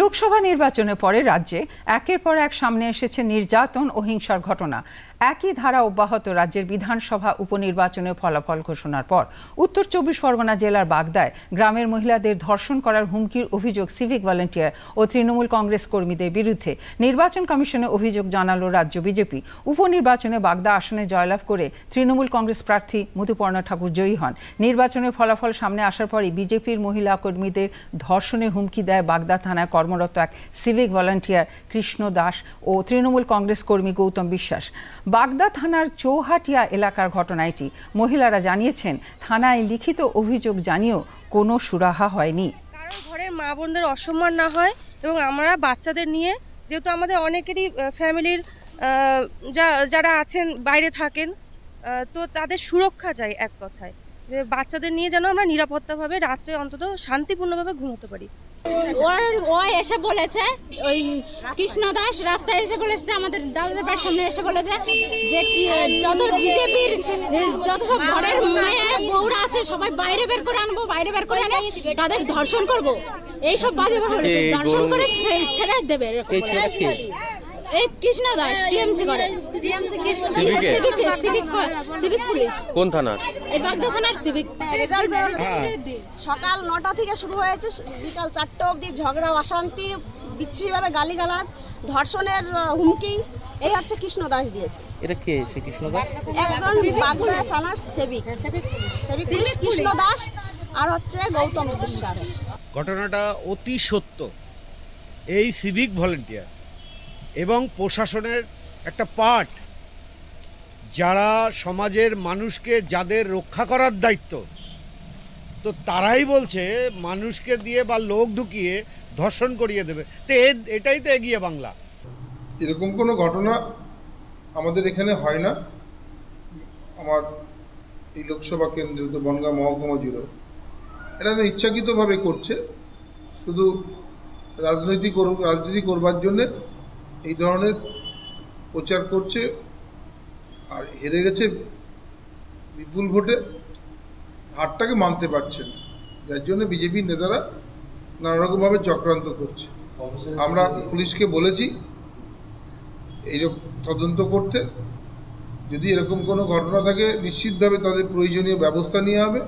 লোকসভা নির্বাচনের পরে রাজ্যে একের পর এক সামনে এসেছে নির্যাতন ও হিংসার ঘটনা। একই ধারা অব্যাহত রাজ্যের বিধানসভা উপনির্বাচনের ফলাফল ঘোষণার পর উত্তর 24 পরগনা জেলার বাগদায় গ্রামের মহিলাদের ধর্ষণ করার হুমকির অভিযোগ সিভিক ভলান্টিয়ার ও তৃণমূল কংগ্রেস কর্মীদের বিরুদ্ধে নির্বাচন কমিশনে অভিযোগ জানালো রাজ্য বিজেপি। উপনির্বাচনে বাগদা আসনে জয়লাভ করে তৃণমূল কংগ্রেস প্রার্থী মধুপর্ণা ঠাকুর জয়ী হন। নির্বাচনের ফলাফল সামনে আসার পরই বিজেপির মহিলা কর্মীদের ধর্ষণের হুমকি দেয় বাগদা থানায় কর্মরত এক সিভিক ভলান্টিয়ার কৃষ্ণ দাস ও তৃণমূল কংগ্রেস কর্মী গৌতম বিশ্বাস। বাগদা থানার চৌহাটিয়া এলাকার ঘটনা এটি। মহিলারা জানিয়েছেন, থানায় লিখিত অভিযোগ জানিয়েও কোনো সুরাহা হয়নি। কারণ ঘরের মা বোনদের অসম্মান না হয় এবং আমরা বাচ্চাদের নিয়ে, যেহেতু আমাদের অনেকেরই ফ্যামিলির যারা আছেন বাইরে থাকেন, তো তাদের সুরক্ষা চাই। এক কথায় যে বাচ্চাদের নিয়ে যেন আমরা নিরাপত্তাভাবে রাত্রে অন্তত শান্তিপূর্ণভাবে ঘুমোতে পারি। ও এসে বলেছে, ওই কৃষ্ণ দাস রাস্তায় এসে বলেছে, আমাদের দাদাদের বাড়ির সামনে এসে বলেছে যে যত বিজেপির যত সব ঘরের মেয়ে বউরা আছে সবাই বাইরে বের করে আনবো, বাইরে বের করে আনে তাদের ধর্ষণ করবো, এইসব বাজে বলেছে। ধর্ষণ করে ছেড়ে দেবে। এই কৃষ্ণ দাস টিএমসি করে, সিভিক পুলিশ। কোন থানার? এই বাগদা থানার সিভিক। রেজাল্ট বেরোলো সকাল 9টা থেকে শুরু হয়েছে, বিকাল 4টে অবধি ঝগড়া, অশান্তি, বিচ্ছিরিভাবে গালিগালাজ, ধর্ষণের হুমকি। এই হচ্ছে কৃষ্ণ দাস দিয়েছে। এটা কে? সে কৃষ্ণ দাস একজন বাগদা থানার সিভিক পুলিশ কৃষ্ণ দাস আর হচ্ছে গৌতম বিশ্বাস। ঘটনাটা অতি সত্য। এই সিভিক ভলান্টিয়ার এবং প্রশাসনের একটা পার্ট, যারা সমাজের মানুষকে যাদের রক্ষা করার দায়িত্ব, তো তারাই বলছে মানুষকে দিয়ে বা লোক ঢুকিয়ে ধর্ষণ করিয়ে দেবে। তো এটাই তো এগিয়ে বাংলা। এরকম কোনো ঘটনা আমাদের এখানে হয় না। আমার এই লোকসভা কেন্দ্রে তো বনগাঁ মহকুমা জুড়ে এটা ইচ্ছাকৃতভাবে করছে, শুধু রাজনীতি করবার জন্যে এই ধরনের প্রচার করছে। আর হেরে গেছে বিপুল ভোটে, হারটাকে মানতে পারছেন, যার জন্য বিজেপির নেতারা নানারকমভাবে চক্রান্ত করছে। আমরা পুলিশকে বলেছি এইরকম তদন্ত করতে, যদি এরকম কোনো ঘটনা থাকে নিশ্চিতভাবে তাদের প্রয়োজনীয় ব্যবস্থা নেওয়া হবে।